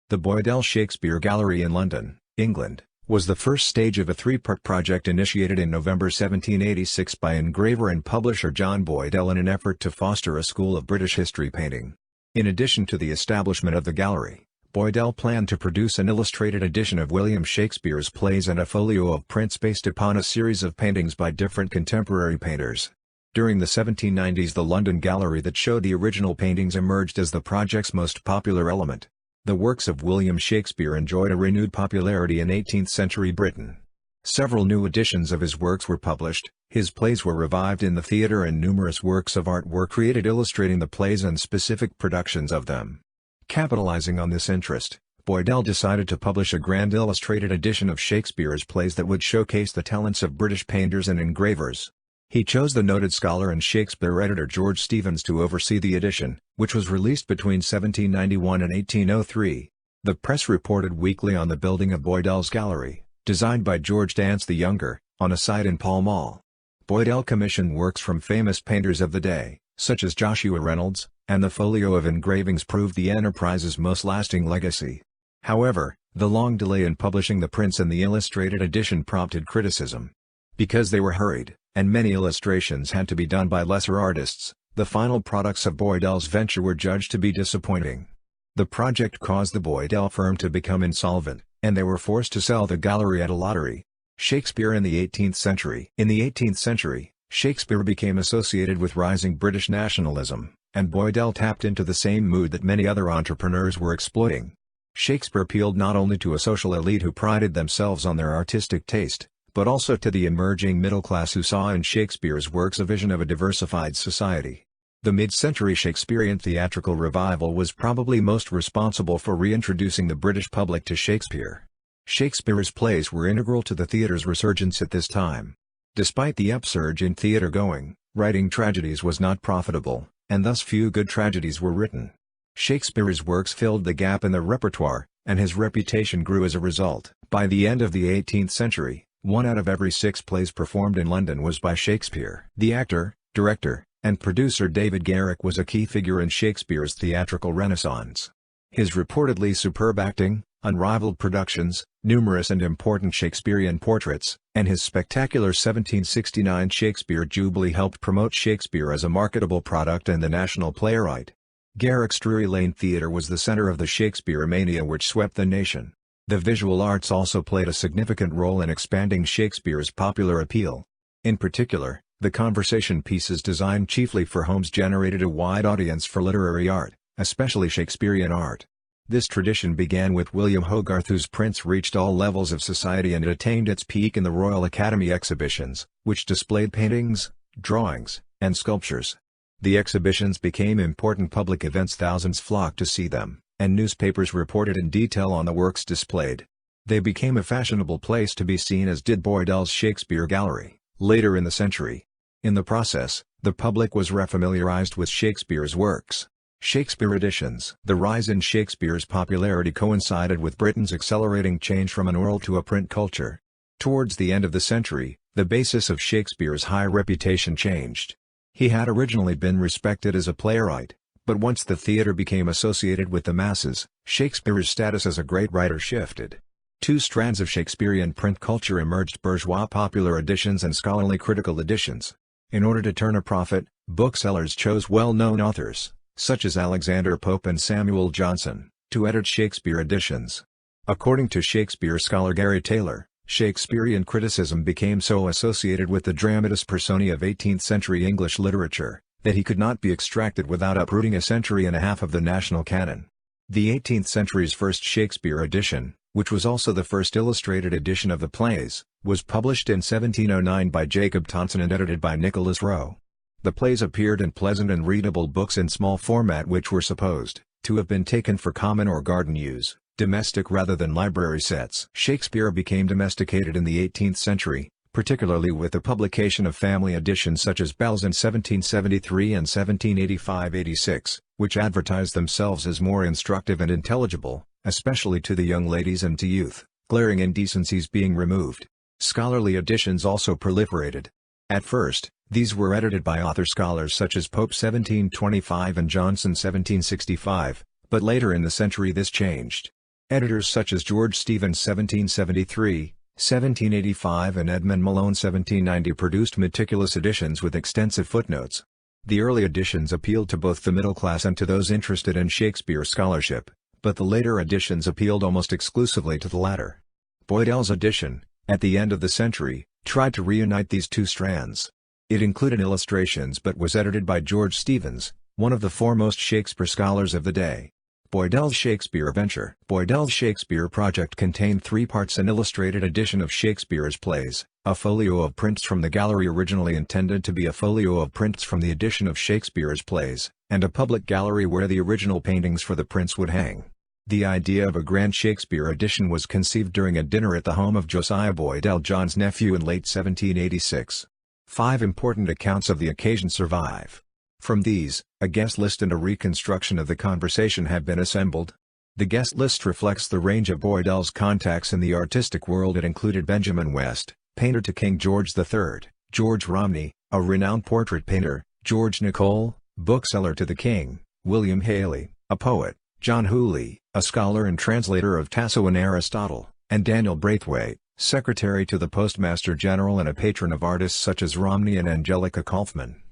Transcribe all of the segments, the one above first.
The Boydell Shakespeare Gallery in London, England, was the first stage of a three-part project initiated in November 1786 by engraver and publisher John Boydell in an effort to foster a school of British history painting. In addition to the establishment of the gallery, Boydell planned to produce an illustrated edition of William Shakespeare's plays and a folio of prints based upon a series of paintings by different contemporary painters. During the 1790s, the London gallery that showed the original paintings emerged as the project's most popular element. The works of William Shakespeare enjoyed a renewed popularity in 18th-century Britain. Several new editions of his works were published, his plays were revived in the theatre, and numerous works of art were created illustrating the plays and specific productions of them. Capitalizing on this interest, Boydell decided to publish a grand illustrated edition of Shakespeare's plays that would showcase the talents of British painters and engravers. He chose the noted scholar and Shakespeare editor George Steevens to oversee the edition, which was released between 1791 and 1803. The press reported weekly on the building of Boydell's gallery, designed by George Dance the Younger, on a site in Pall Mall. Boydell commissioned works from famous painters of the day, such as Joshua Reynolds, and the folio of engravings proved the enterprise's most lasting legacy. However, the long delay in publishing the prints and the illustrated edition prompted criticism. Because they were hurried, and many illustrations had to be done by lesser artists, the final products of Boydell's venture were judged to be disappointing. The project caused the Boydell firm to become insolvent, and they were forced to sell the gallery at a lottery. Shakespeare in the 18th century. In the 18th century, Shakespeare became associated with rising British nationalism, and Boydell tapped into the same mood that many other entrepreneurs were exploiting. Shakespeare appealed not only to a social elite who prided themselves on their artistic taste, but also to the emerging middle class who saw in Shakespeare's works a vision of a diversified society. The mid-century Shakespearean theatrical revival was probably most responsible for reintroducing the British public to Shakespeare. Shakespeare's plays were integral to the theatre's resurgence at this time. Despite the upsurge in theater-going, writing tragedies was not profitable, and thus few good tragedies were written. Shakespeare's works filled the gap in the repertoire, and his reputation grew as a result. By the end of the 18th century, 1 out of every 6 plays performed in London was by Shakespeare. The actor, director, and producer David Garrick was a key figure in Shakespeare's theatrical renaissance. His reportedly superb acting, unrivaled productions, numerous and important Shakespearean portraits, and his spectacular 1769 Shakespeare Jubilee helped promote Shakespeare as a marketable product and the national playwright. Garrick's Drury Lane Theatre was the center of the Shakespeare mania which swept the nation. The visual arts also played a significant role in expanding Shakespeare's popular appeal. In particular, the conversation pieces designed chiefly for homes generated a wide audience for literary art, especially Shakespearean art. This tradition began with William Hogarth, whose prints reached all levels of society and attained its peak in the Royal Academy exhibitions, which displayed paintings, drawings, and sculptures. The exhibitions became important public events, thousands flocked to see them, and newspapers reported in detail on the works displayed. They became a fashionable place to be seen, as did Boydell's Shakespeare Gallery, later in the century. In the process, the public was refamiliarized with Shakespeare's works. Shakespeare editions. The rise in Shakespeare's popularity coincided with Britain's accelerating change from an oral to a print culture. Towards the end of the century, the basis of Shakespeare's high reputation changed. He had originally been respected as a playwright, but once the theatre became associated with the masses, Shakespeare's status as a great writer shifted. Two strands of Shakespearean print culture emerged: bourgeois popular editions and scholarly critical editions. In order to turn a profit, booksellers chose well-known authors, such as Alexander Pope and Samuel Johnson, to edit Shakespeare editions. According to Shakespeare scholar Gary Taylor, Shakespearean criticism became so associated with the dramatis personae of 18th-century English literature, that he could not be extracted without uprooting a century and a half of the national canon. The 18th century's first Shakespeare edition, which was also the first illustrated edition of the plays, was published in 1709 by Jacob Tonson and edited by Nicholas Rowe. The plays appeared in pleasant and readable books in small format which were supposed to have been taken for common or garden use, domestic rather than library sets. Shakespeare became domesticated in the 18th century, particularly with the publication of family editions such as Bell's in 1773 and 1785-86, which advertised themselves as more instructive and intelligible, especially to the young ladies and to youth, glaring indecencies being removed. Scholarly editions also proliferated. At first, these were edited by author-scholars such as Pope 1725 and Johnson 1765, but later in the century this changed. Editors such as George Stevens 1773, 1785 and Edmund Malone 1790 produced meticulous editions with extensive footnotes. The early editions appealed to both the middle class and to those interested in Shakespeare scholarship, but the later editions appealed almost exclusively to the latter. Boydell's edition, at the end of the century, tried to reunite these two strands. It included illustrations but was edited by George Stevens, one of the foremost Shakespeare scholars of the day. Boydell's Shakespeare venture. Boydell's Shakespeare project contained 3 parts: an illustrated edition of Shakespeare's plays, a folio of prints from the gallery originally intended to be a folio of prints from the edition of Shakespeare's plays, and a public gallery where the original paintings for the prints would hang. The idea of a grand Shakespeare edition was conceived during a dinner at the home of Josiah Boydell, John's nephew, in late 1786. 5 important accounts of the occasion survive. From these, a guest list and a reconstruction of the conversation have been assembled. The guest list reflects the range of Boydell's contacts in the artistic world. It included Benjamin West, painter to King George III, George Romney, a renowned portrait painter, George Nicole, bookseller to the king, William Haley, a poet, John Hooley, a scholar and translator of Tasso and Aristotle, and Daniel Braithwaite, secretary to the Postmaster General and a patron of artists such as Romney and Angelica Kauffman.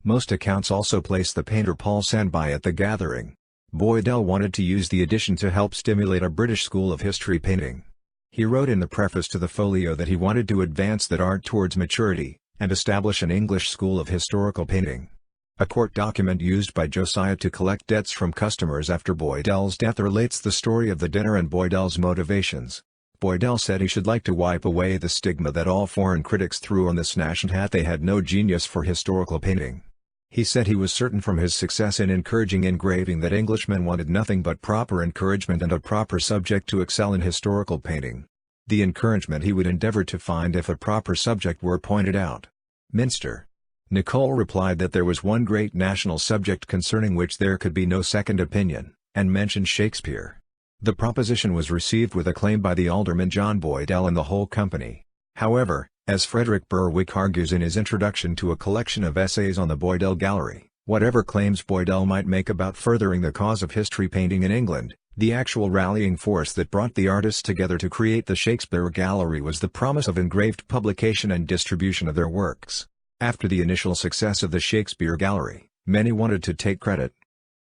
Most accounts also place the painter Paul Sandby at the gathering. Boydell wanted to use the edition to help stimulate a British school of history painting. He wrote in the preface to the folio that he wanted to advance that art towards maturity, and establish an English school of historical painting. A court document used by Josiah to collect debts from customers after Boydell's death relates the story of the dinner and Boydell's motivations. Boydell said he should like to wipe away the stigma that all foreign critics threw on the Snash and Hat. They had no genius for historical painting. He said he was certain from his success in encouraging engraving that Englishmen wanted nothing but proper encouragement and a proper subject to excel in historical painting. The encouragement he would endeavor to find if a proper subject were pointed out. Minster. Nicole replied that there was one great national subject concerning which there could be no second opinion, and mentioned Shakespeare. The proposition was received with acclaim by the alderman John Boydell and the whole company. However, as Frederick Berwick argues in his introduction to a collection of essays on the Boydell Gallery, whatever claims Boydell might make about furthering the cause of history painting in England, the actual rallying force that brought the artists together to create the Shakespeare Gallery was the promise of engraved publication and distribution of their works. After the initial success of the Shakespeare Gallery, many wanted to take credit.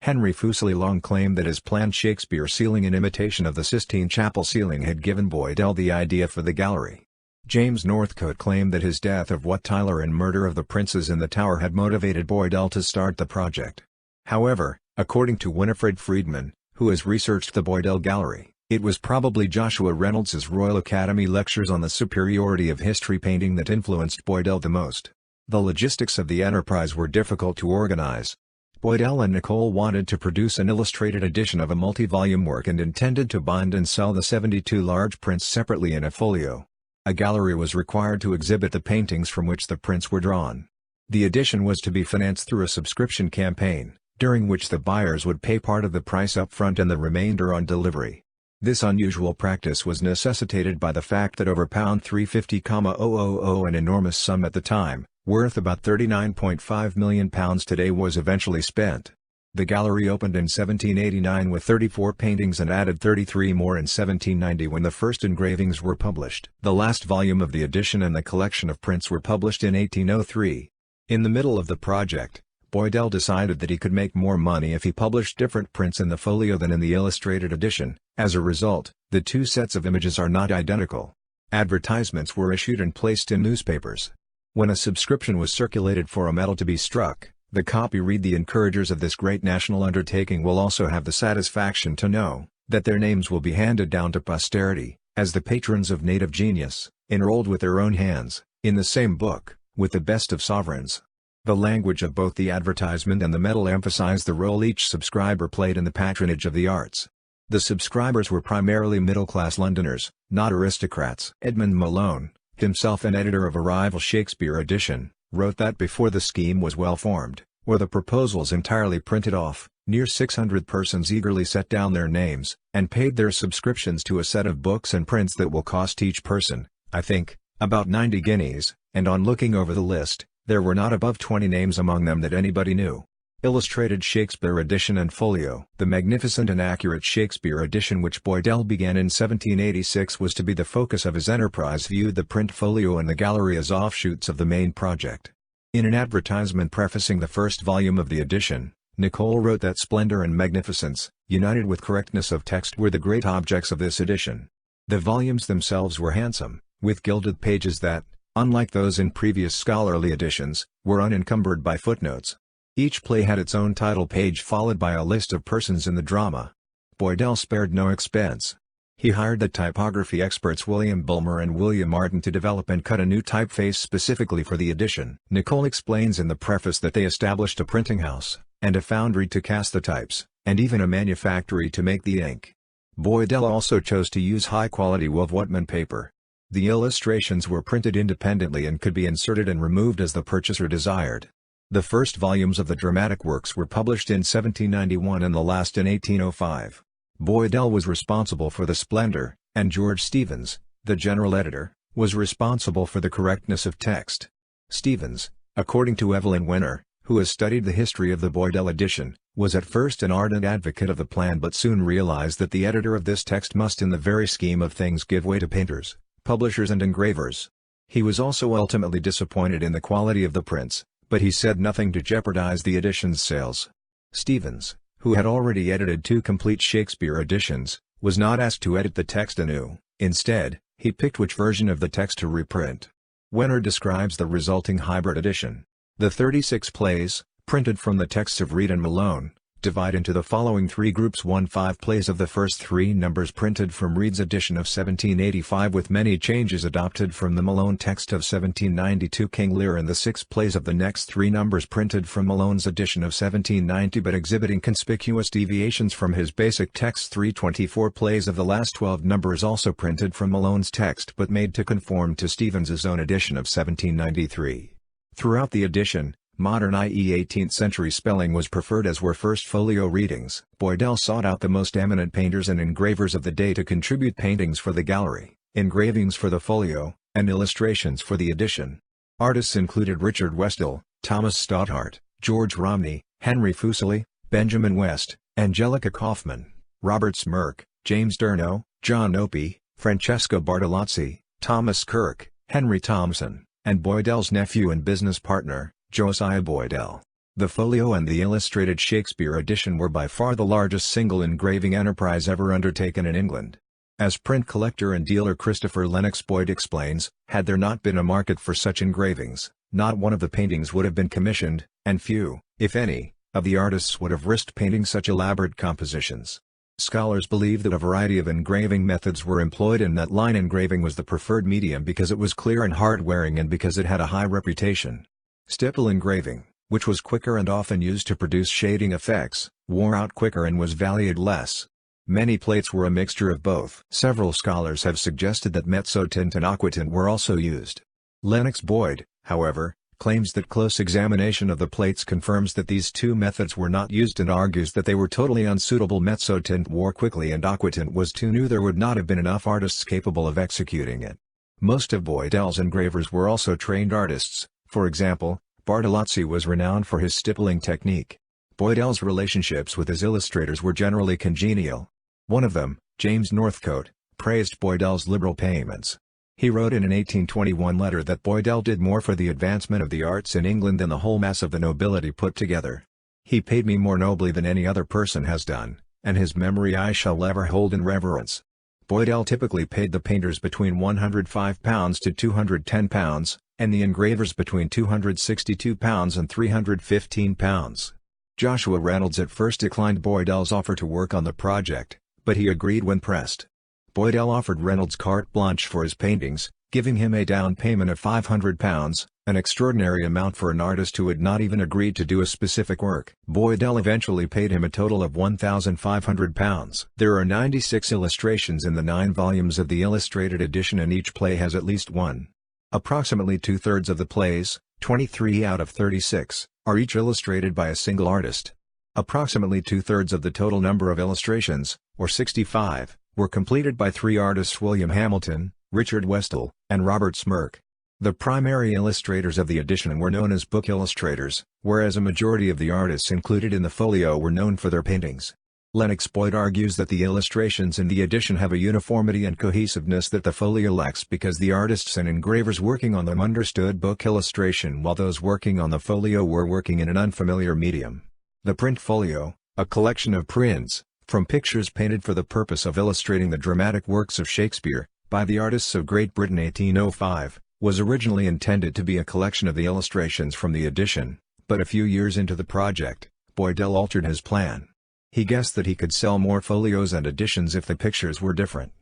Henry Fuseli long claimed that his planned Shakespeare ceiling in imitation of the Sistine Chapel ceiling had given Boydell the idea for the gallery. James Northcote claimed that his death of Wat Tyler and murder of the princes in the Tower had motivated Boydell to start the project. However, according to Winifred Friedman, who has researched the Boydell Gallery, it was probably Joshua Reynolds's Royal Academy lectures on the superiority of history painting that influenced Boydell the most. The logistics of the enterprise were difficult to organize. Boydell and Nicole wanted to produce an illustrated edition of a multi-volume work and intended to bind and sell the 72 large prints separately in a folio. A gallery was required to exhibit the paintings from which the prints were drawn. The edition was to be financed through a subscription campaign, during which the buyers would pay part of the price up front and the remainder on delivery. This unusual practice was necessitated by the fact that over £350,000, an enormous sum at the time, worth about £39.5 million today, was eventually spent. The gallery opened in 1789 with 34 paintings and added 33 more in 1790 when the first engravings were published. The last volume of the edition and the collection of prints were published in 1803. In the middle of the project, Boydell decided that he could make more money if he published different prints in the folio than in the illustrated edition. As a result, the two sets of images are not identical. Advertisements were issued and placed in newspapers. When a subscription was circulated for a medal to be struck, the copy read, "The encouragers of this great national undertaking will also have the satisfaction to know that their names will be handed down to posterity, as the patrons of native genius, enrolled with their own hands, in the same book, with the best of sovereigns." The language of both the advertisement and the medal emphasized the role each subscriber played in the patronage of the arts. The subscribers were primarily middle-class Londoners, not aristocrats. Edmund Malone, himself an editor of a rival Shakespeare edition, wrote that before the scheme was well formed, or the proposals entirely printed off, near 600 persons eagerly set down their names, and paid their subscriptions to a set of books and prints that will cost each person, I think, about 90 guineas, and on looking over the list, there were not above 20 names among them that anybody knew. Illustrated Shakespeare Edition and Folio. The magnificent and accurate Shakespeare edition which Boydell began in 1786 was to be the focus of his enterprise, viewed the print folio and the gallery as offshoots of the main project. In an advertisement prefacing the first volume of the edition, Nicole wrote that splendor and magnificence, united with correctness of text, were the great objects of this edition. The volumes themselves were handsome, with gilded pages that, unlike those in previous scholarly editions, were unencumbered by footnotes. Each play had its own title page followed by a list of persons in the drama. Boydell spared no expense. He hired the typography experts William Bulmer and William Martin to develop and cut a new typeface specifically for the edition. Nicole explains in the preface that they established a printing house, and a foundry to cast the types, and even a manufactory to make the ink. Boydell also chose to use high-quality Wolf-Whitman paper. The illustrations were printed independently and could be inserted and removed as the purchaser desired. The first volumes of the dramatic works were published in 1791 and the last in 1805. Boydell was responsible for the splendor, and George Stevens, the general editor, was responsible for the correctness of text. Stevens, according to Evelyn Wenner, who has studied the history of the Boydell edition, was at first an ardent advocate of the plan but soon realized that the editor of this text must in the very scheme of things give way to painters, publishers and engravers. He was also ultimately disappointed in the quality of the prints, but he said nothing to jeopardize the edition's sales. Stevens, who had already edited 2 complete Shakespeare editions, was not asked to edit the text anew. Instead, he picked which version of the text to reprint. Wenner describes the resulting hybrid edition. The 36 plays, printed from the texts of Reed and Malone, divide into the following 3 groups: 5 plays of the first 3 numbers printed from Reed's edition of 1785 with many changes adopted from the Malone text of 1792 King Lear, and the 6 plays of the next 3 numbers printed from Malone's edition of 1790 but exhibiting conspicuous deviations from his basic text. 324 plays of the last 12 numbers also printed from Malone's text but made to conform to Stevens's own edition of 1793. Throughout the edition, modern i.e. 18th century spelling was preferred, as were first folio readings. Boydell sought out the most eminent painters and engravers of the day to contribute paintings for the gallery, engravings for the folio, and illustrations for the edition. Artists included Richard Westall, Thomas Stothart, George Romney, Henry Fuseli, Benjamin West, Angelica Kaufman, Robert Smirke, James Durno, John Opie, Francesco Bartolozzi, Thomas Kirk, Henry Thompson, and Boydell's nephew and business partner, Josiah Boydell. The folio and the illustrated Shakespeare edition were by far the largest single engraving enterprise ever undertaken in England. As print collector and dealer Christopher Lennox Boyd explains, had there not been a market for such engravings, not one of the paintings would have been commissioned, and few, if any, of the artists would have risked painting such elaborate compositions. Scholars believe that a variety of engraving methods were employed and that line engraving was the preferred medium because it was clear and heart-wearing and because it had a high reputation. Stipple engraving, which was quicker and often used to produce shading effects, wore out quicker and was valued less. Many plates were a mixture of both. Several scholars have suggested that mezzotint and aquatint were also used. Lennox Boyd, however, claims that close examination of the plates confirms that these 2 methods were not used and argues that they were totally unsuitable. Mezzotint wore quickly and aquatint was too new. There would not have been enough artists capable of executing it. Most of Boydell's engravers were also trained artists. For example, Bartolozzi was renowned for his stippling technique. Boydell's relationships with his illustrators were generally congenial. One of them, James Northcote, praised Boydell's liberal payments. He wrote in an 1821 letter that Boydell did more for the advancement of the arts in England than the whole mass of the nobility put together. He paid me more nobly than any other person has done, and his memory I shall ever hold in reverence. Boydell typically paid the painters between £105 to £210, and the engravers between £262 and £315. Joshua Reynolds at first declined Boydell's offer to work on the project, but he agreed when pressed. Boydell offered Reynolds carte blanche for his paintings, giving him a down payment of £500, an extraordinary amount for an artist who had not even agreed to do a specific work. Boydell eventually paid him a total of £1,500. There are 96 illustrations in the 9 volumes of the illustrated edition, and each play has at least one. Approximately 2/3 of the plays, 23 out of 36, are each illustrated by a single artist. Approximately 2/3 of the total number of illustrations, or 65, were completed by 3 artists: William Hamilton, Richard Westall, and Robert Smirke. The primary illustrators of the edition were known as book illustrators, whereas a majority of the artists included in the folio were known for their paintings. Lennox Boyd argues that the illustrations in the edition have a uniformity and cohesiveness that the folio lacks because the artists and engravers working on them understood book illustration while those working on the folio were working in an unfamiliar medium. The print folio, a collection of prints, from pictures painted for the purpose of illustrating the dramatic works of Shakespeare, by the artists of Great Britain 1805, was originally intended to be a collection of the illustrations from the edition, but a few years into the project, Boydell altered his plan. He guessed that he could sell more folios and editions if the pictures were different.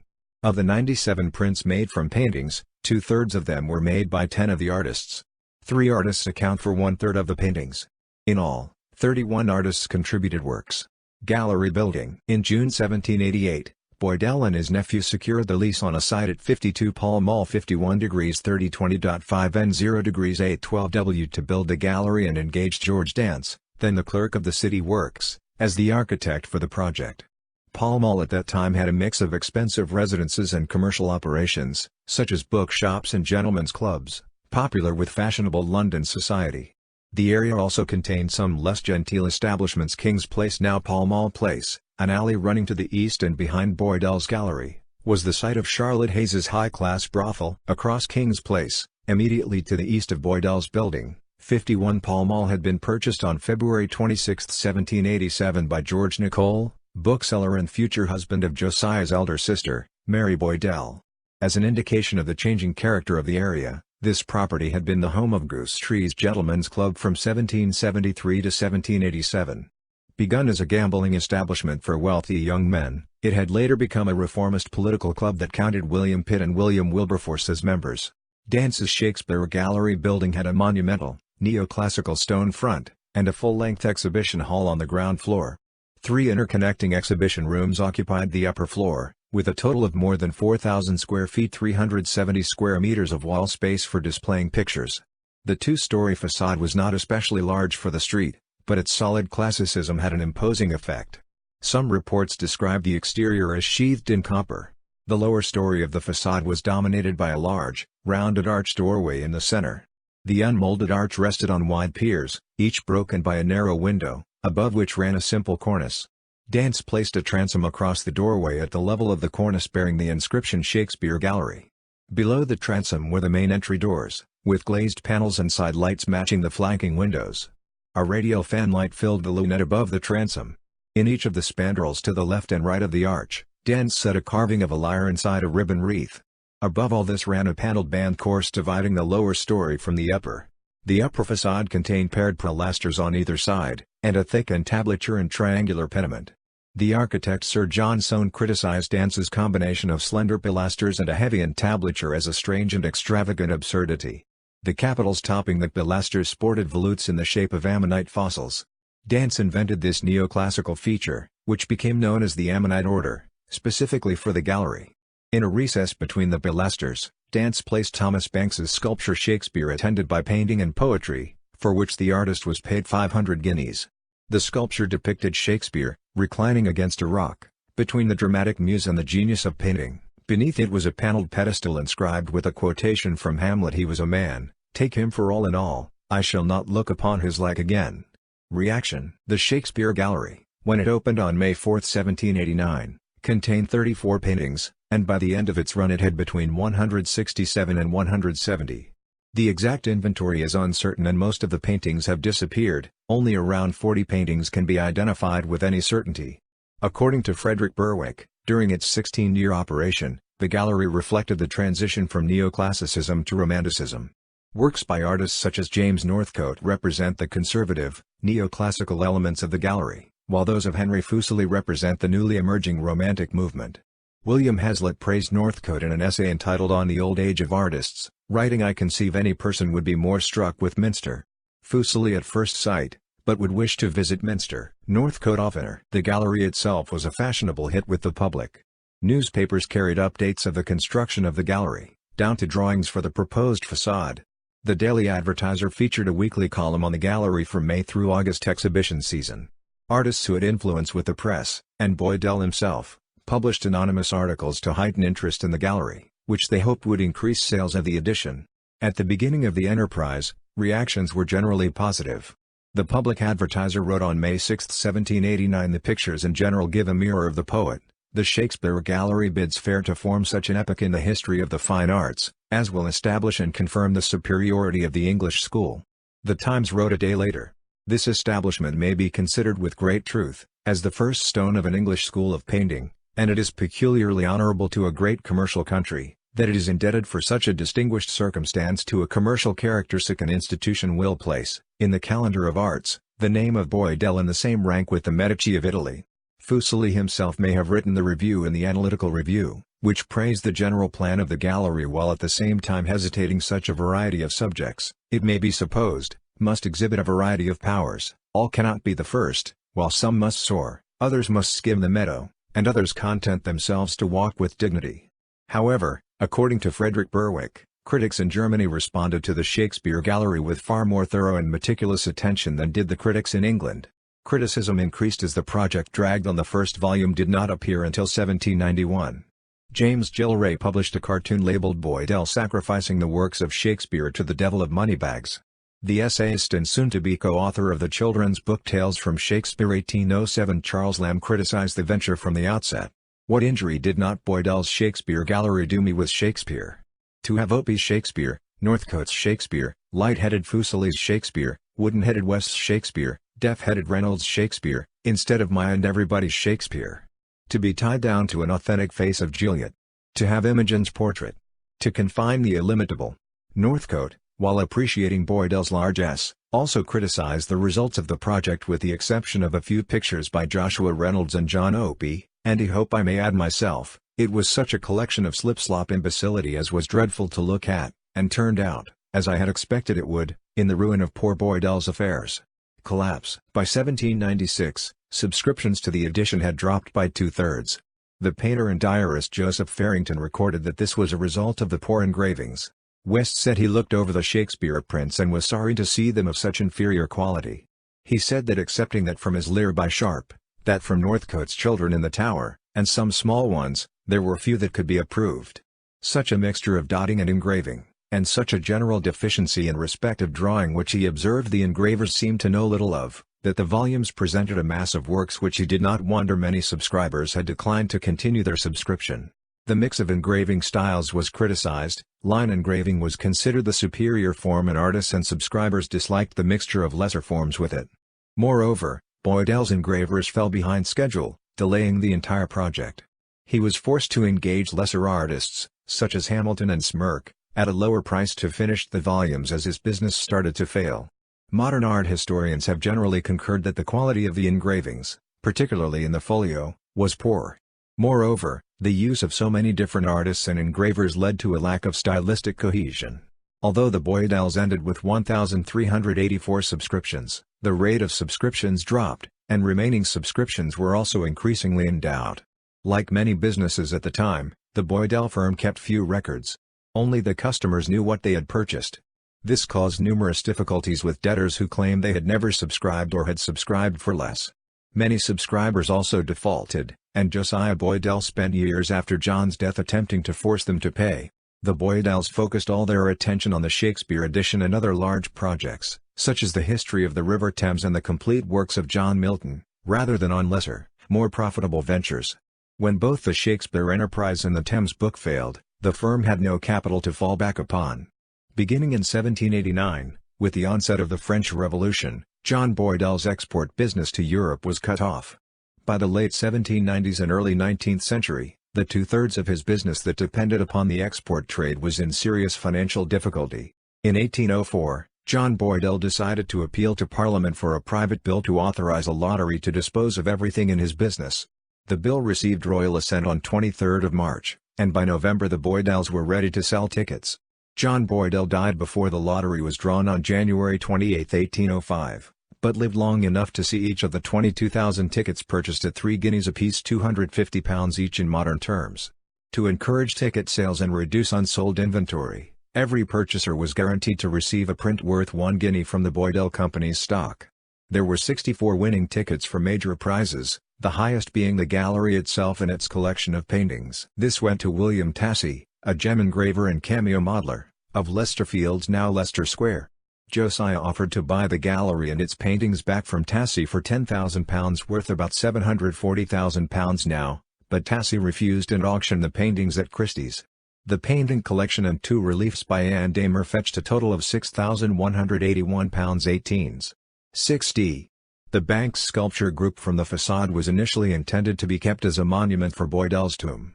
Of the 97 prints made from paintings, 2/3 of them were made by 10 of the artists. 3 artists account for 1/3 of the paintings. In all, 31 artists contributed works. Gallery building. In June 1788, Boydell and his nephew secured the lease on a site at 52 Pall Mall 51°3020.5 and 0°812W to build the gallery and engaged George Dance, then the clerk of the City Works, as the architect for the project. Pall Mall at that time had a mix of expensive residences and commercial operations, such as bookshops and gentlemen's clubs, popular with fashionable London society. The area also contained some less genteel establishments. King's Place, now Pall Mall Place, an alley running to the east and behind Boydell's gallery, was the site of Charlotte Hayes's high-class brothel. Across King's Place, immediately to the east of Boydell's building, 51 Pall Mall had been purchased on February 26, 1787 by George Nicole, bookseller and future husband of Josiah's elder sister, Mary Boydell. As an indication of the changing character of the area, this property had been the home of Goose Tree's Gentlemen's Club from 1773 to 1787. Begun as a gambling establishment for wealthy young men, it had later become a reformist political club that counted William Pitt and William Wilberforce as members. Dance's Shakespeare Gallery building had a monumental, neoclassical stone front, and a full-length exhibition hall on the ground floor. 3 interconnecting exhibition rooms occupied the upper floor, with a total of more than 4,000 square feet 370 square meters of wall space for displaying pictures. The 2-story facade was not especially large for the street, but its solid classicism had an imposing effect. Some reports describe the exterior as sheathed in copper. The lower story of the facade was dominated by a large, rounded arched doorway in the center. The unmolded arch rested on wide piers, each broken by a narrow window, above which ran a simple cornice. Dance placed a transom across the doorway at the level of the cornice bearing the inscription Shakespeare Gallery. Below the transom were the main entry doors, with glazed panels and side lights matching the flanking windows. A radial fan light filled the lunette above the transom. In each of the spandrels to the left and right of the arch, Dance set a carving of a lyre inside a ribbon wreath. Above all this ran a paneled band course dividing the lower story from the upper. The upper facade contained paired pilasters on either side, and a thick entablature and triangular pediment. The architect Sir John Soane criticized Dance's combination of slender pilasters and a heavy entablature as a strange and extravagant absurdity. The capitals topping the pilasters sported volutes in the shape of ammonite fossils. Dance invented this neoclassical feature, which became known as the Ammonite order, specifically for the gallery. In a recess between the pilasters, Dance placed Thomas Banks's sculpture Shakespeare Attended by Painting and Poetry, for which the artist was paid 500 guineas. The sculpture depicted Shakespeare, reclining against a rock, between the dramatic muse and the genius of painting. Beneath it was a paneled pedestal inscribed with a quotation from Hamlet: "He was a man, take him for all in all, I shall not look upon his like again." Reaction. The Shakespeare Gallery, when it opened on May 4, 1789, contained 34 paintings, and by the end of its run it had between 167 and 170. The exact inventory is uncertain and most of the paintings have disappeared. Only around 40 paintings can be identified with any certainty. According to Frederick Berwick, during its 16-year operation, the gallery reflected the transition from neoclassicism to romanticism. Works by artists such as James Northcote represent the conservative, neoclassical elements of the gallery, while those of Henry Fuseli represent the newly emerging romantic movement. William Hazlitt praised Northcote in an essay entitled On the Old Age of Artists, writing, "I conceive any person would be more struck with Minster. Fuseli at first sight, but would wish to visit Minster, Northcote oftener." The gallery itself was a fashionable hit with the public. Newspapers carried updates of the construction of the gallery, down to drawings for the proposed facade. The Daily Advertiser featured a weekly column on the gallery from May through August exhibition season. Artists who had influence with the press, and Boydell himself, published anonymous articles to heighten interest in the gallery, which they hoped would increase sales of the edition. At the beginning of the enterprise, reactions were generally positive. The Public Advertiser wrote on May 6, 1789, "The pictures in general give a mirror of the poet. The Shakespeare Gallery bids fair to form such an epoch in the history of the fine arts, as will establish and confirm the superiority of the English school." The Times wrote a day later, "This establishment may be considered with great truth, as the first stone of an English school of painting, and it is peculiarly honourable to a great commercial country, that it is indebted for such a distinguished circumstance to a commercial character. Such an institution will place, in the calendar of arts, the name of Boydell in the same rank with the Medici of Italy." Fuseli himself may have written the review in the Analytical Review, which praised the general plan of the gallery while at the same time hesitating such a variety of subjects, it may be supposed, must exhibit a variety of powers. All cannot be the first, while some must soar, others must skim the meadow, and others content themselves to walk with dignity. However, according to Frederick Berwick, critics in Germany responded to the Shakespeare Gallery with far more thorough and meticulous attention than did the critics in England. Criticism increased as the project dragged on. The first volume did not appear until 1791. James Gilray published a cartoon labeled Boydell sacrificing the works of Shakespeare to the devil of moneybags. The essayist and soon-to-be co-author of the children's book Tales from Shakespeare 1807 Charles Lamb criticized the venture from the outset. "What injury did not Boydell's Shakespeare Gallery do me with Shakespeare? To have Opie's Shakespeare, Northcote's Shakespeare, light-headed Fuseli's Shakespeare, wooden-headed West's Shakespeare, deaf-headed Reynolds' Shakespeare, instead of my and everybody's Shakespeare. To be tied down to an authentic face of Juliet. To have Imogen's portrait. To confine the illimitable." Northcote, while appreciating Boydell's largesse, also criticized the results of the project with the exception of a few pictures by Joshua Reynolds and John Opie, and he hope I may add myself, it was such a collection of slip-slop imbecility as was dreadful to look at, and turned out, as I had expected it would, in the ruin of poor Boydell's affairs. Collapse. By 1796, subscriptions to the edition had dropped by 2/3. The painter and diarist Joseph Farrington recorded that this was a result of the poor engravings. West said he looked over the Shakespeare prints and was sorry to see them of such inferior quality. He said that excepting that from his Lear by Sharp, that from Northcote's Children in the Tower, and some small ones, there were few that could be approved. Such a mixture of dotting and engraving, and such a general deficiency in respect of drawing which he observed the engravers seemed to know little of, that the volumes presented a mass of works which he did not wonder many subscribers had declined to continue their subscription. The mix of engraving styles was criticized, line engraving was considered the superior form and artists and subscribers disliked the mixture of lesser forms with it. Moreover, Boydell's engravers fell behind schedule, delaying the entire project. He was forced to engage lesser artists, such as Hamilton and Smirke, at a lower price to finish the volumes as his business started to fail. Modern art historians have generally concurred that the quality of the engravings, particularly in the folio, was poor. Moreover, the use of so many different artists and engravers led to a lack of stylistic cohesion. Although the Boydells ended with 1,384 subscriptions, the rate of subscriptions dropped, and remaining subscriptions were also increasingly in doubt. Like many businesses at the time, the Boydell firm kept few records. Only the customers knew what they had purchased. This caused numerous difficulties with debtors who claimed they had never subscribed or had subscribed for less. Many subscribers also defaulted, and Josiah Boydell spent years after John's death attempting to force them to pay. The Boydells focused all their attention on the Shakespeare edition and other large projects, such as the history of the River Thames and the complete works of John Milton, rather than on lesser, more profitable ventures. When both the Shakespeare Enterprise and the Thames book failed, the firm had no capital to fall back upon. Beginning in 1789, with the onset of the French Revolution, John Boydell's export business to Europe was cut off. By the late 1790s and early 19th century, the 2/3 of his business that depended upon the export trade was in serious financial difficulty. In 1804, John Boydell decided to appeal to Parliament for a private bill to authorize a lottery to dispose of everything in his business. The bill received royal assent on 23rd of March, and by November the Boydells were ready to sell tickets. John Boydell died before the lottery was drawn on January 28, 1805, but lived long enough to see each of the 22,000 tickets purchased at 3 guineas apiece, £250 each in modern terms. To encourage ticket sales and reduce unsold inventory, every purchaser was guaranteed to receive a print worth 1 guinea from the Boydell Company's stock. There were 64 winning tickets for major prizes, the highest being the gallery itself and its collection of paintings. This went to William Tassie, a gem engraver and cameo modeler, of Leicester Fields, now Leicester Square. Josiah offered to buy the gallery and its paintings back from Tassie for £10,000, worth about £740,000 now, but Tassie refused and auctioned the paintings at Christie's. The painting collection and 2 reliefs by Anne Damer fetched a total of £6,181.18. 6d. The Banks sculpture group from the facade was initially intended to be kept as a monument for Boydell's tomb.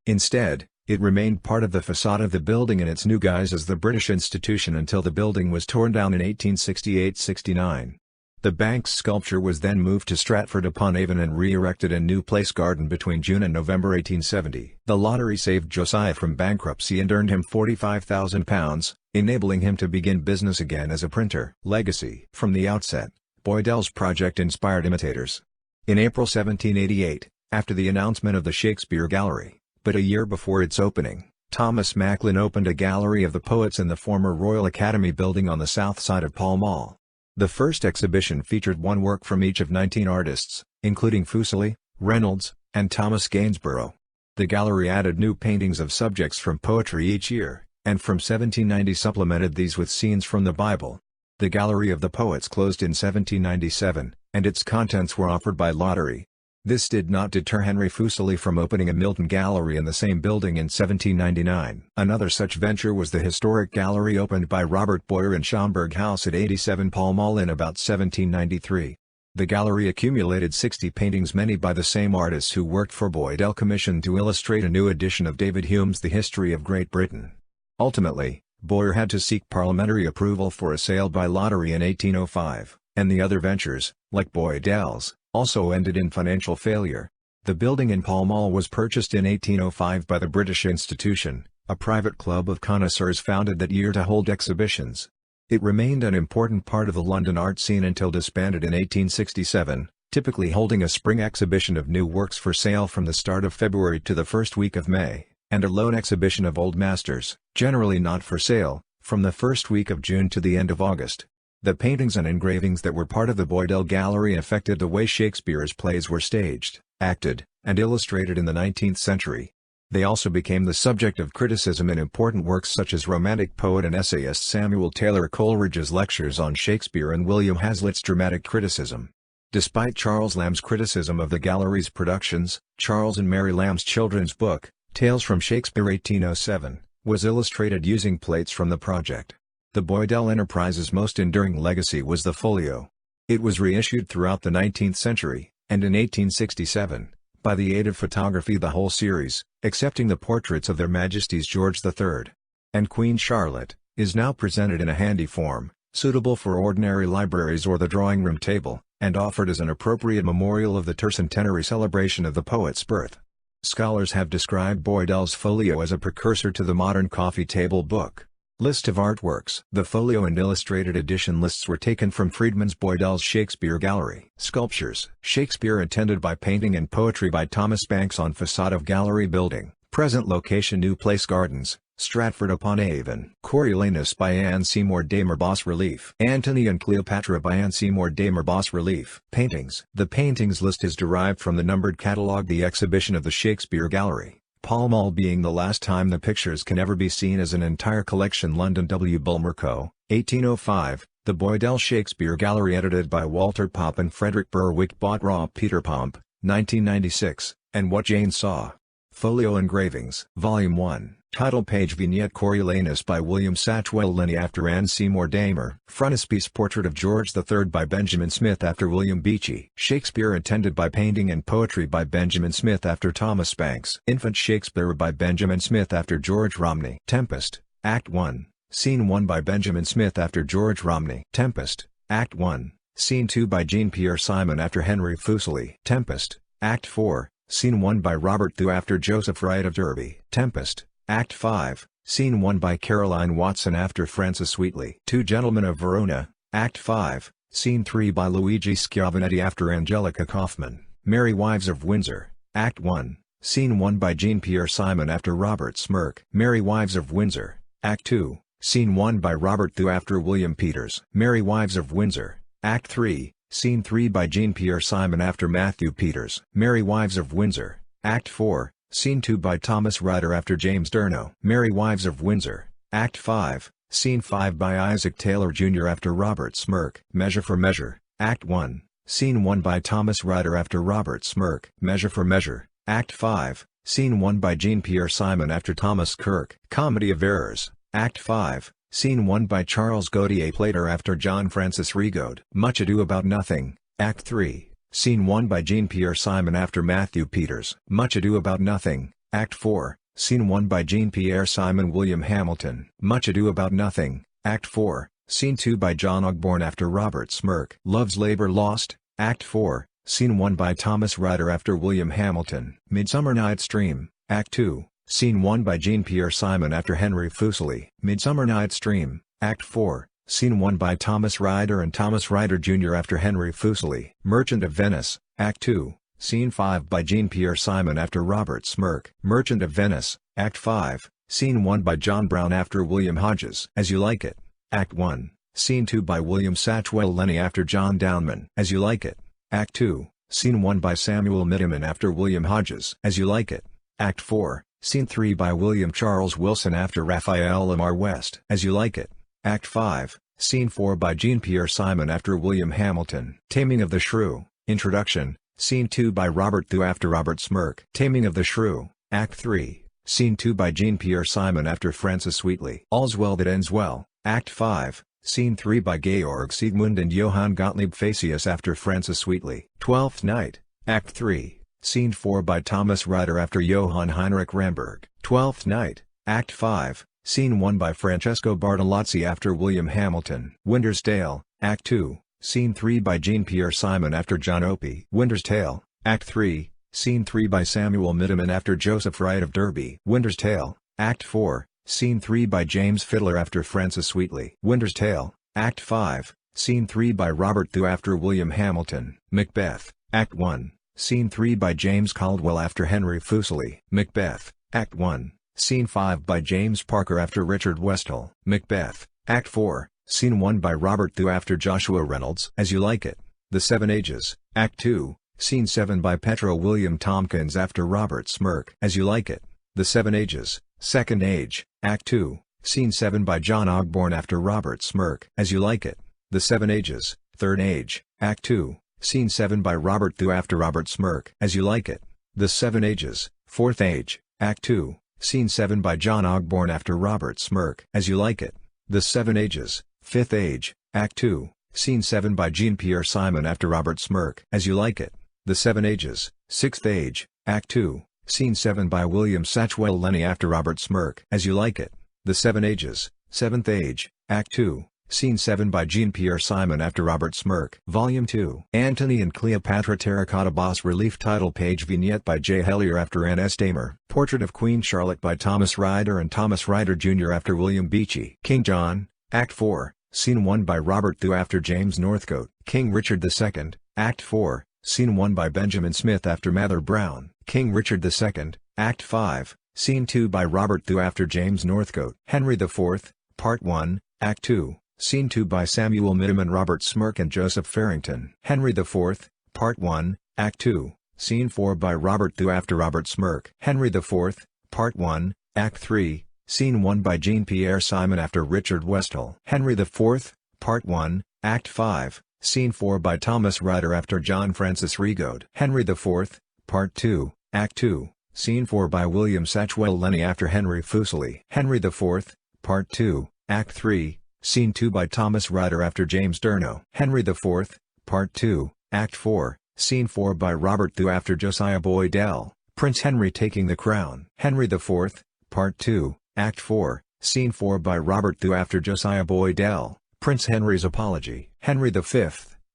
Instead, it remained part of the facade of the building in its new guise as the British institution until the building was torn down in 1868-69. The Banks sculpture was then moved to Stratford-upon-Avon and re-erected in New Place Garden between June and November 1870. The lottery saved Josiah from bankruptcy and earned him £45,000, enabling him to begin business again as a printer. Legacy. From the outset, Boydell's project inspired imitators. In April 1788, after the announcement of the Shakespeare Gallery, but a year before its opening, Thomas Macklin opened a gallery of the poets in the former Royal Academy building on the south side of Pall Mall. The first exhibition featured one work from each of 19 artists, including Fuseli, Reynolds, and Thomas Gainsborough. The gallery added new paintings of subjects from poetry each year, and from 1790 supplemented these with scenes from the Bible. The Gallery of the Poets closed in 1797, and its contents were offered by lottery. This did not deter Henry Fuseli from opening a Milton Gallery in the same building in 1799. Another such venture was the historic gallery opened by Robert Boyer in Schomburg House at 87 Pall Mall in about 1793. The gallery accumulated 60 paintings, many by the same artists who worked for Boydell, commissioned to illustrate a new edition of David Hume's The History of Great Britain. Ultimately, Boyer had to seek parliamentary approval for a sale by lottery in 1805, and the other ventures, like Boydell's, also ended in financial failure. The building in Pall Mall was purchased in 1805 by the British Institution, a private club of connoisseurs founded that year to hold exhibitions. It remained an important part of the London art scene until disbanded in 1867, typically holding a spring exhibition of new works for sale from the start of February to the first week of May, and a loan exhibition of old masters, generally not for sale, from the first week of June to the end of August. The paintings and engravings that were part of the Boydell Gallery affected the way Shakespeare's plays were staged, acted, and illustrated in the 19th century. They also became the subject of criticism in important works such as Romantic poet and essayist Samuel Taylor Coleridge's Lectures on Shakespeare and William Hazlitt's Dramatic Criticism. Despite Charles Lamb's criticism of the gallery's productions, Charles and Mary Lamb's children's book, Tales from Shakespeare 1807, was illustrated using plates from the project. The Boydell Enterprise's most enduring legacy was the folio. It was reissued throughout the 19th century, and in 1867, by the aid of photography, the whole series, excepting the portraits of Their Majesties George III and Queen Charlotte, is now presented in a handy form, suitable for ordinary libraries or the drawing room table, and offered as an appropriate memorial of the tercentenary celebration of the poet's birth. Scholars have described Boydell's folio as a precursor to the modern coffee table book. List of artworks. The folio and illustrated edition lists were taken from Friedman's Boydell's Shakespeare Gallery. Sculptures. Shakespeare attended by painting and poetry by Thomas Banks on facade of gallery building. Present location New Place Gardens, Stratford-upon-Avon. Coriolanus by Anne Seymour Damer bas relief. Antony and Cleopatra by Anne Seymour Damer bas relief. Paintings. The paintings list is derived from the numbered catalogue. The exhibition of the Shakespeare Gallery, Pall Mall being the last time the pictures can ever be seen as an entire collection. London W. Bulmer Co., 1805, The Boydell Shakespeare Gallery edited by Walter Popp and Frederick Berwick bought Raw Peter Pomp, 1996, and What Jane Saw. Folio Engravings. Volume 1. Title page Vignette Coriolanus by William Satchwell Linney after Anne Seymour Damer. Frontispiece Portrait of George III by Benjamin Smith after William Beechey. Shakespeare attended by painting and poetry by Benjamin Smith after Thomas Banks. Infant Shakespeare by Benjamin Smith after George Romney. Tempest, Act 1, Scene 1 by Benjamin Smith after George Romney. Tempest, Act 1, Scene 2 by Jean-Pierre Simon after Henry Fuseli. Tempest, Act 4, Scene 1 by Robert Thew after Joseph Wright of Derby. Tempest, Act 5, Scene 1 by Caroline Watson after Francis Wheatley. Two Gentlemen of Verona, Act 5, Scene 3 by Luigi Schiavonetti after Angelica Kauffman. Merry Wives of Windsor, Act 1, Scene 1 by Jean-Pierre Simon after Robert Smirke. Merry Wives of Windsor, Act 2, Scene 1 by Robert Thew after William Peters. Merry Wives of Windsor, Act 3, Scene 3 by Jean-Pierre Simon after Matthew Peters. Merry Wives of Windsor, Act 4, Scene 2 by Thomas Ryder after James Durno. Merry Wives of Windsor, Act 5, Scene 5 by Isaac Taylor Jr. after Robert Smirk. Measure for Measure, Act 1, Scene 1 by Thomas Ryder after Robert Smirk. Measure for Measure, Act 5, Scene 1 by Jean-Pierre Simon after Thomas Kirk. Comedy of Errors, Act 5, Scene 1 by Charles Gautier Plater after John Francis Rigaud. Much Ado About Nothing, Act 3, Scene 1 by Jean-Pierre Simon after Matthew Peters. Much Ado About Nothing, Act 4, Scene 1 by Jean-Pierre Simon William Hamilton. Much Ado About Nothing, Act 4, Scene 2 by John Ogborn after Robert Smirk. Love's Labour Lost, Act 4, Scene 1 by Thomas Ryder after William Hamilton. Midsummer Night's Dream, Act 2, Scene 1 by Jean-Pierre Simon after Henry Fuseli. Midsummer Night's Dream, Act 4, Scene 1 by Thomas Ryder and Thomas Ryder Jr. after Henry Fuseli. Merchant of Venice, Act 2, Scene 5 by Jean-Pierre Simon after Robert Smirk. Merchant of Venice, Act 5, Scene 1 by John Brown after William Hodges. As You Like It, Act 1, Scene 2 by William Satchwell Lenny after John Downman. As You Like It, Act 2, Scene 1 by Samuel Mitterman after William Hodges. As You Like It, Act 4, Scene 3 by William Charles Wilson after Raphael Lamar West. As You Like It, Act 5, Scene 4 by Jean-Pierre Simon after William Hamilton. Taming of the Shrew, Introduction, Scene 2 by Robert Thu after Robert Smirk. Taming of the Shrew, Act 3, Scene 2 by Jean-Pierre Simon after Francis Wheatley. All's Well That Ends Well, Act 5, Scene 3 by Georg Siegmund and Johann Gottlieb Facius after Francis Wheatley. Twelfth Night, Act 3, Scene 4 by Thomas Ryder after Johann Heinrich Ramberg. Twelfth Night, Act 5, Scene 1 by Francesco Bartolozzi after William Hamilton. Winter's Tale, Act 2, Scene 3 by Jean-Pierre Simon after John Opie. Winter's Tale, Act 3, Scene 3 by Samuel Mitterman after Joseph Wright of Derby. Winter's Tale, Act 4, Scene 3 by James Fiddler after Francis Wheatley. Winter's Tale, Act 5, Scene 3 by Robert Thu after William Hamilton. Macbeth, Act 1, Scene 3 by James Caldwell after Henry Fuseli. Macbeth, Act 1, Scene 5 by James Parker after Richard Westall. Macbeth, Act 4, Scene 1 by Robert Thu after Joshua Reynolds. As You Like It, The Seven Ages, Act 2, Scene 7 by Petro William Tompkins after Robert Smirk. As You Like It, The Seven Ages, Second Age, Act 2, Scene 7 by John Ogborn after Robert Smirk. As You Like It, The Seven Ages, Third Age, Act 2, Scene 7 by Robert Thu after Robert Smirk. As You Like It, The Seven Ages, Fourth Age, Act 2, Scene 7 by John Ogborn after Robert Smirk. As You Like It, The Seven Ages, Fifth Age, Act 2, Scene 7 by Jean-Pierre Simon after Robert Smirk. As You Like It, The Seven Ages, Sixth Age, Act 2, Scene 7 by William Satchwell Lenny after Robert Smirk. As You Like It, The Seven Ages, Seventh Age, Act 2, Scene 7 by Jean-Pierre Simon after Robert Smirk. Volume 2. Antony and Cleopatra Terracotta Bas-Relief Title Page Vignette by J. Hellier after Ann S. Damer. Portrait of Queen Charlotte by Thomas Ryder and Thomas Ryder Jr. after William Beechey. King John, Act 4, Scene 1 by Robert Thu after James Northcote. King Richard II, Act 4, Scene 1 by Benjamin Smith after Mather Brown. King Richard II, Act 5, Scene 2 by Robert Thu after James Northcote. Henry IV, Part 1, Act 2, Scene 2 by Samuel Mitterman, Robert Smirk and Joseph Farrington. Henry IV, Part 1, Act 2, Scene 4 by Robert Thu after Robert Smirk. Henry IV, Part 1, Act 3, Scene 1 by Jean-Pierre Simon after Richard Westall. Henry IV, Part 1, Act 5, Scene 4 by Thomas Ryder after John Francis Rigaud. Henry IV, Part 2, Act 2, Scene 4 by William Satchwell Lenny after Henry Fuseli. Henry IV, Part 2, Act 3, Scene 2 by Thomas Ryder after James Durno. Henry IV, Part 2, Act 4, Scene 4 by Robert Thu after Josiah Boydell, Prince Henry taking the crown. Henry IV, Part 2, Act 4, Scene 4 by Robert Thu after Josiah Boydell, Prince Henry's apology. Henry V,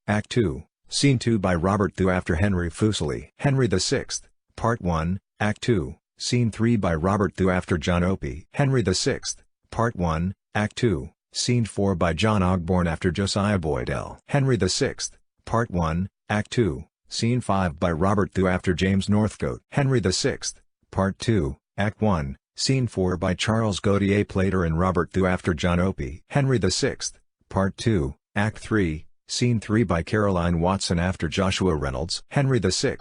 Act 2, Scene 2 by Robert Thu after Henry Fuseli. Henry VI, Part 1, Act 2, Scene 3 by Robert Thu after John Opie. Henry VI, Part 1, Act 2, Scene 4 by John Ogborn after Josiah Boydell. Henry VI, Part 1, Act 2, Scene 5 by Robert Thu after James Northcote. Henry VI, Part 2, Act 1, Scene 4 by Charles Gautier Plater and Robert Thu after John Opie. Henry VI, Part 2, Act 3, Scene 3 by Caroline Watson after Joshua Reynolds. Henry VI,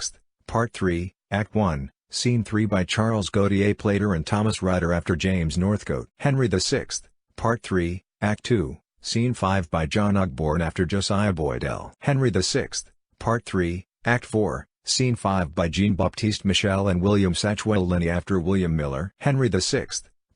Part 3, Act 1, Scene 3 by Charles Gautier Plater and Thomas Ryder after James Northcote. Henry VI, Part 3, Act 2, Scene 5 by John Ogborn after Josiah Boydell. Henry VI, Part 3, Act 4, Scene 5 by Jean-Baptiste Michel and William Satchwell Linney after William Miller. Henry VI,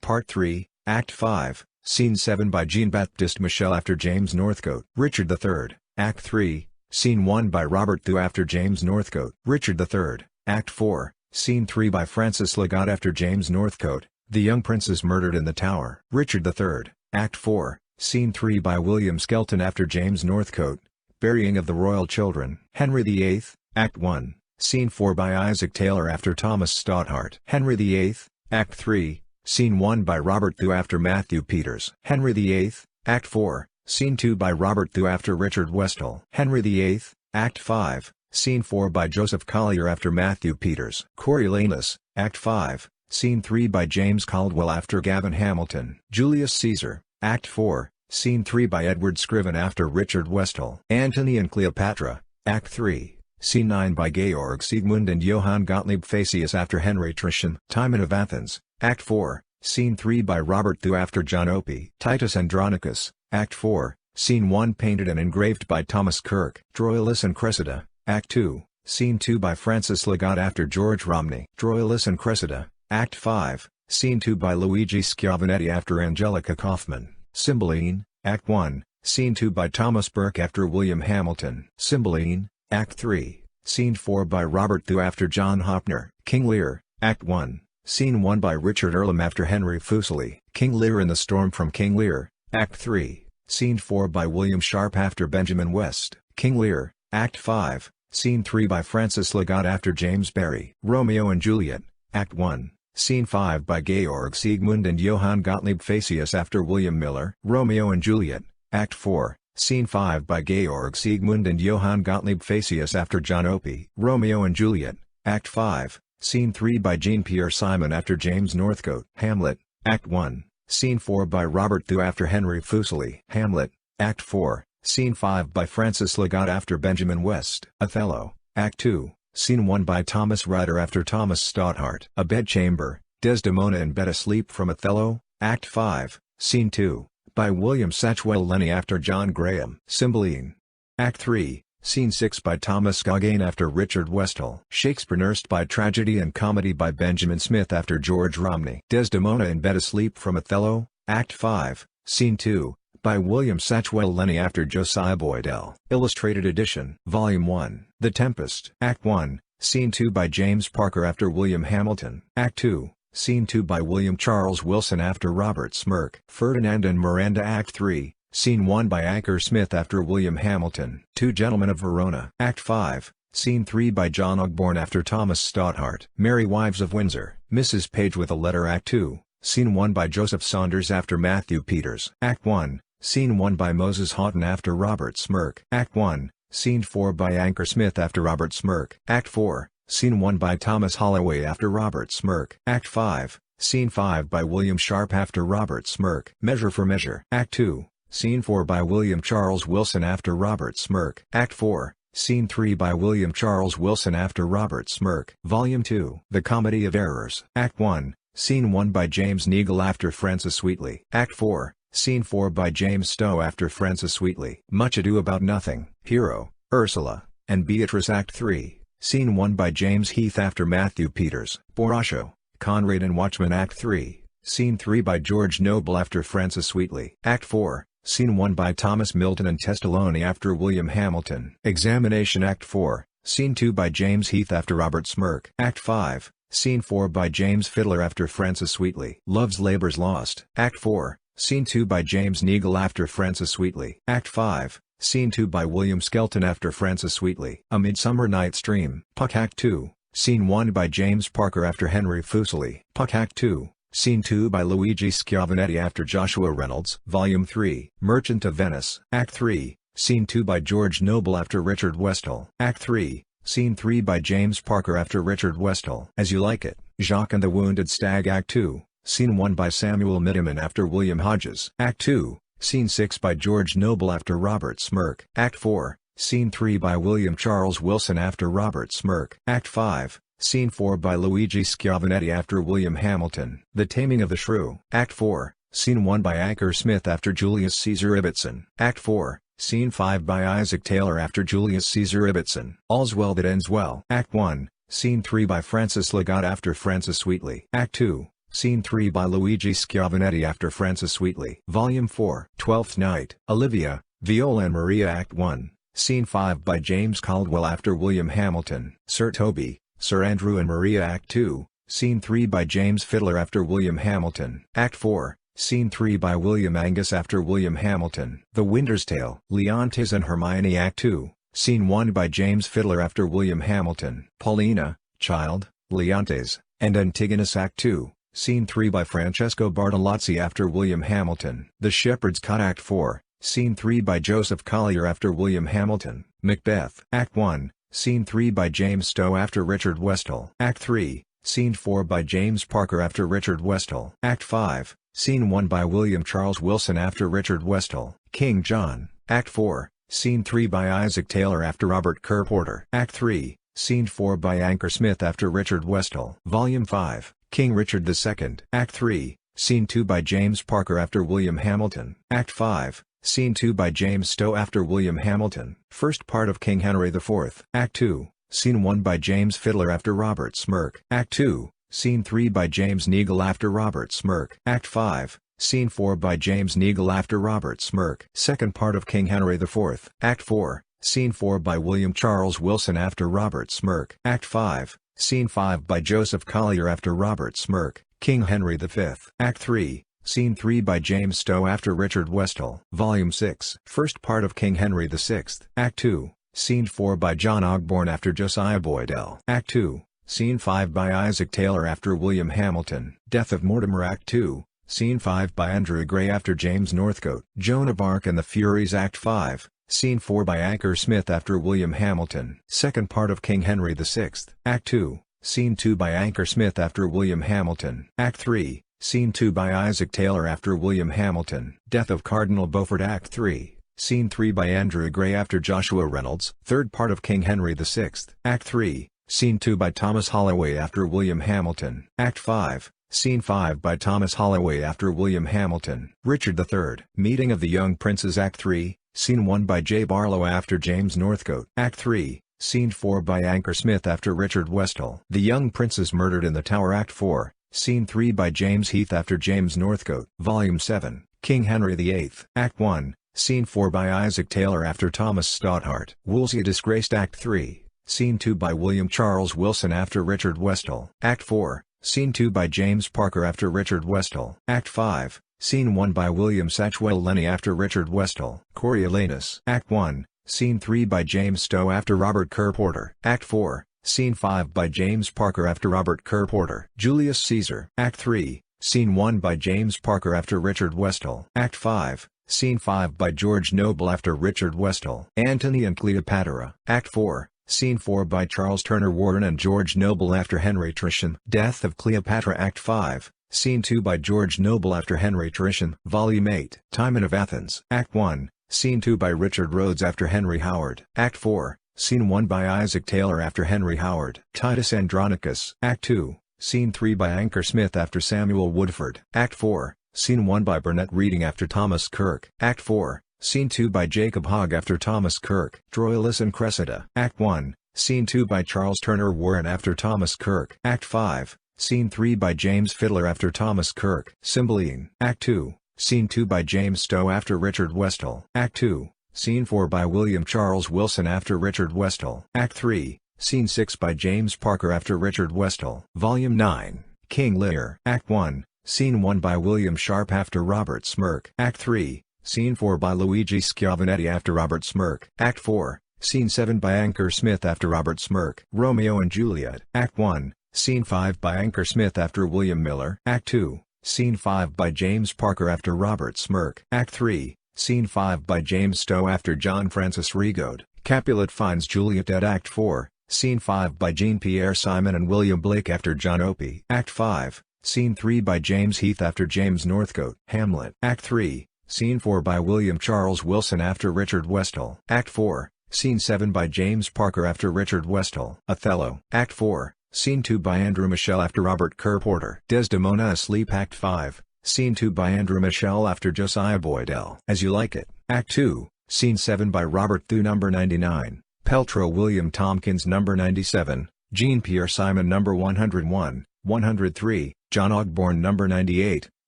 Part 3, Act 5, Scene 7 by Jean-Baptiste Michel after James Northcote. Richard III, Act 3, Scene 1 by Robert Thu after James Northcote. Richard III, Act 4, Scene 3 by Francis Legault after James Northcote, the young princes murdered in the Tower. Richard III, Act 4, Scene 3 by William Skelton after James Northcote, burying of the royal children. Henry VIII, Act 1, Scene 4 by Isaac Taylor after Thomas Stothart. Henry VIII, Act 3, Scene 1 by Robert Thu after Matthew Peters. Henry VIII, Act 4, Scene 2 by Robert Thu after Richard Westall. Henry VIII, Act 5, Scene 4 by Joseph Collier after Matthew Peters. Coriolanus, Act 5, Scene 3 by James Caldwell after Gavin Hamilton. Julius Caesar, Act 4, Scene 3 by Edward Scriven after Richard Westall. Antony and Cleopatra, Act 3, Scene 9 by Georg Siegmund and Johann Gottlieb Phaseus after Henry Trisham. Timon of Athens, Act 4, Scene 3 by Robert Thu after John Opie. Titus Andronicus, Act 4, Scene 1 painted and engraved by Thomas Kirk. Troilus and Cressida, Act 2, Scene 2 by Francis Legault after George Romney. Troilus and Cressida, Act 5, Scene 2 by Luigi Schiavinetti after Angelica Kauffman. Cymbeline, Act 1, Scene 2 by Thomas Burke after William Hamilton. Cymbeline, Act 3, Scene 4 by Robert Thu after John Hopner. King Lear, Act 1, Scene 1 by Richard Earlham after Henry Fuseli. King Lear and the Storm from King Lear, Act 3, Scene 4 by William Sharp after Benjamin West. King Lear, Act 5, Scene 3 by Francis Legault after James Barrie. Romeo and Juliet, Act 1, Scene 5 by Georg Siegmund and Johann Gottlieb Phaseus after William Miller. Romeo and Juliet, Act 4, Scene 5 by Georg Siegmund and Johann Gottlieb Phaseus after John Opie. Romeo and Juliet, Act 5, Scene 3 by Jean-Pierre Simon after James Northcote. Hamlet, Act 1, Scene 4 by Robert Thu after Henry Fuseli. Hamlet, Act 4, Scene 5 by Francis Legault after Benjamin West. Othello, Act 2, Scene 1 by Thomas Ryder after Thomas Stothart. A Bedchamber, Desdemona in bed asleep from Othello, Act 5, Scene 2, by William Satchwell Linney after John Graham. Cymbeline, Act 3, Scene 6 by Thomas Gauguin after Richard Westall. Shakespeare nursed by tragedy and comedy by Benjamin Smith after George Romney. Desdemona in bed asleep from Othello, Act 5, Scene 2, by William Satchwell Linney after Josiah Boydell. Illustrated edition. Volume 1. The Tempest. Act 1, Scene 2 by James Parker after William Hamilton. Act 2, Scene 2 by William Charles Wilson after Robert Smirke. Ferdinand and Miranda. Act 3, Scene 1 by Anchor Smith after William Hamilton. Two Gentlemen of Verona. Act 5, Scene 3 by John Ogborn after Thomas Stothart. Merry Wives of Windsor. Mrs. Page with a Letter. Act 2, Scene 1 by Joseph Saunders after Matthew Peters. Act 1, Scene 1 by Moses Houghton after Robert Smirke. Act 1, Scene 4 by Anchor Smith after Robert Smirke. Act 4, Scene 1 by Thomas Holloway after Robert Smirke. Act 5, Scene 5 by William Sharp after Robert Smirke. Measure for Measure. Act 2, Scene 4 by William Charles Wilson after Robert Smirke. Act 4, Scene 3 by William Charles Wilson after Robert Smirke. Volume 2. The Comedy of Errors. Act 1, Scene 1 by James Neagle after Francis Wheatley. Act 4, Scene 4 by James Stowe after Francis Wheatley. Much Ado About Nothing. Hero, Ursula, and Beatrice. Act 3, Scene 1 by James Heath after Matthew Peters. Borachio, Conrad and Watchman. Act 3, Scene 3 by George Noble after Francis Wheatley. Act 4, Scene 1 by Thomas Milton and Testoloni after William Hamilton. Examination. Act 4, Scene 2 by James Heath after Robert Smirke. Act 5, Scene 4 by James Fiddler after Francis Wheatley. Love's Labour's Lost. Act 4, Scene 2 by James Neagle after Francis Wheatley. Act 5, Scene 2 by William Skelton after Francis Wheatley. A Midsummer Night's Dream. Puck. Act 2, Scene 1 by James Parker after Henry Fuseli. Puck. Act 2, Scene 2 by Luigi Schiavinetti after Joshua Reynolds. Volume 3. Merchant of Venice. Act 3, Scene 2 by George Noble after Richard Westall. Act 3, Scene 3 by James Parker after Richard Westall. As You Like It. Jacques and the Wounded Stag. Act 2, Scene 1 by Samuel Mitterman after William Hodges. Act 2, Scene 6 by George Noble after Robert Smirke. Act 4, Scene 3 by William Charles Wilson after Robert Smirke. Act 5, Scene 4 by Luigi Schiavonetti after William Hamilton. The Taming of the Shrew. Act 4, Scene 1 by Anchor Smith after Julius Caesar Ibbotson. Act 4, Scene 5 by Isaac Taylor after Julius Caesar Ibbotson. All's Well That Ends Well. Act 1, Scene 3 by Francis Legatt after Francis Wheatley. Act 2, Scene 3 by Luigi Schiavonetti after Francis Wheatley. Volume 4. Twelfth Night. Olivia, Viola and Maria. Act 1, Scene 5 by James Caldwell after William Hamilton. Sir Toby, Sir Andrew and Maria. Act 2, Scene 3 by James Fiddler after William Hamilton. Act 4, Scene 3 by William Angus after William Hamilton. The Winter's Tale. Leontes and Hermione. Act 2, Scene 1 by James Fiddler after William Hamilton. Paulina, Child, Leontes, and Antigonus. Act 2, Scene 3 by Francesco Bartolozzi after William Hamilton. The Shepherd's Cut. Act 4, Scene 3 by Joseph Collier after William Hamilton. Macbeth. Act 1, Scene 3 by James Stowe after Richard Westall. Act 3, Scene 4 by James Parker after Richard Westall. Act 5, Scene 1 by William Charles Wilson after Richard Westall. King John. Act 4, Scene 3 by Isaac Taylor after Robert Kerr Porter. Act 3, Scene 4 by Anchor Smith after Richard Westall. Volume 5. King Richard II. Act 3, Scene 2 by James Parker after William Hamilton. Act 5, Scene 2 by James Stowe after William Hamilton. First part of King Henry IV. Act 2, Scene 1 by James Fiddler after Robert Smirk. Act 2, Scene 3 by James Neagle after Robert Smirk. Act 5, Scene 4 by James Neagle after Robert Smirk. Second part of King Henry IV. Act 4, Scene 4 by William Charles Wilson after Robert Smirk. Act 5, Scene 5 by Joseph Collier after Robert Smirk. King Henry V. Act 3, Scene 3 by James Stowe after Richard Westall. Volume 6. First part of King Henry VI. Act 2, Scene 4 by John Ogborn after Josiah Boydell. Act 2, Scene 5 by Isaac Taylor after William Hamilton. Death of Mortimer. Act 2, Scene 5 by Andrew Gray after James Northcote. Joan of Arc and the Furies. Act 5, Scene 4 by Anchor Smith after William Hamilton. Second part of King Henry VI. Act 2, Scene 2 by Anchor Smith after William Hamilton. Act 3, Scene 2 by Isaac Taylor after William Hamilton. Death of Cardinal Beaufort. Act 3, Scene 3 by Andrew Gray after Joshua Reynolds. Third part of King Henry VI. Act 3, Scene 2 by Thomas Holloway after William Hamilton. Act 5, Scene 5 by Thomas Holloway after William Hamilton. Richard III. Meeting of the Young Princes. Act 3, Scene 1 by J. Barlow after James Northcote. Act 3, Scene 4 by Anchor Smith after Richard Westall. The Young Princes Murdered in the Tower. Act 4, Scene 3 by James Heath after James Northcote. Volume 7. King Henry VIII. Act 1, Scene 4 by Isaac Taylor after Thomas Stothart. Wolsey Disgraced. Act 3, Scene 2 by William Charles Wilson after Richard Westall. Act 4, Scene 2 by James Parker after Richard Westall. Act 5, Scene 1 by William Satchwell Lenny after Richard Westall. Coriolanus. Act 1, Scene 3 by James Stowe after Robert Kerr Porter. Act 4, Scene 5 by James Parker after Robert Kerr Porter. Julius Caesar. Act 3, Scene 1 by James Parker after Richard Westall. Act 5, Scene 5 by George Noble after Richard Westall. Antony and Cleopatra. Act 4, Scene 4 by Charles Turner Warren and George Noble after Henry Trisham. Death of Cleopatra. Act 5, Scene 2 by George Noble after Henry Trisham. Volume 8. Timon of Athens. Act 1, Scene 2 by Richard Rhodes after Henry Howard. Act 4, Scene 1 by Isaac Taylor after Henry Howard. Titus Andronicus. Act 2, Scene 3 by Anchor Smith after Samuel Woodford. Act 4, Scene 1 by Burnett Reading after Thomas Kirk. Act 4, Scene 2 by Jacob Hogg after Thomas Kirk. Troilus and Cressida. Act 1, Scene 2 by Charles Turner Warren after Thomas Kirk. Act 5, Scene 3 by James Fiddler after Thomas Kirk. Cymbeline. Act 2, Scene 2 by James Stowe after Richard Westall. Act 2, Scene 4 by William Charles Wilson after Richard Westall. Act 3, Scene 6 by James Parker after Richard Westall. Volume 9. King Lear. Act 1, Scene 1 by William Sharp after Robert Smirk. Act 3, Scene 4 by Luigi Schiavonetti after Robert Smirk. Act 4, Scene 7 by Anchor Smith after Robert Smirk. Romeo and Juliet. Act 1, Scene 5 by Anchor Smith after William Miller. Act 2, Scene 5 by James Parker after Robert Smirk. Act 3, Scene 5 by James Stowe after John Francis Rigaud. Capulet finds Juliet dead. Act 4, Scene 5 by Jean-Pierre Simon and William Blake after John Opie. Act 5, Scene 3 by James Heath after James Northcote. Hamlet. Act 3, Scene 4 by William Charles Wilson after Richard Westall. Act 4, Scene 7 by James Parker after Richard Westall. Othello. Act 4, Scene 2 by Andrew Michelle after Robert Kerr Porter. Desdemona Asleep Act 5, Scene 2 by Andrew Michelle after Josiah Boydell. As You Like It. Act 2, Scene 7 by Robert Thu number 99, Peltro William Tompkins number 97, Jean Pierre Simon number 101, 103, John Ogborn number 98,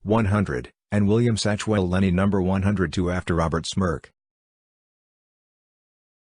100, and William Satchwell Lenny number 102 after Robert Smirk.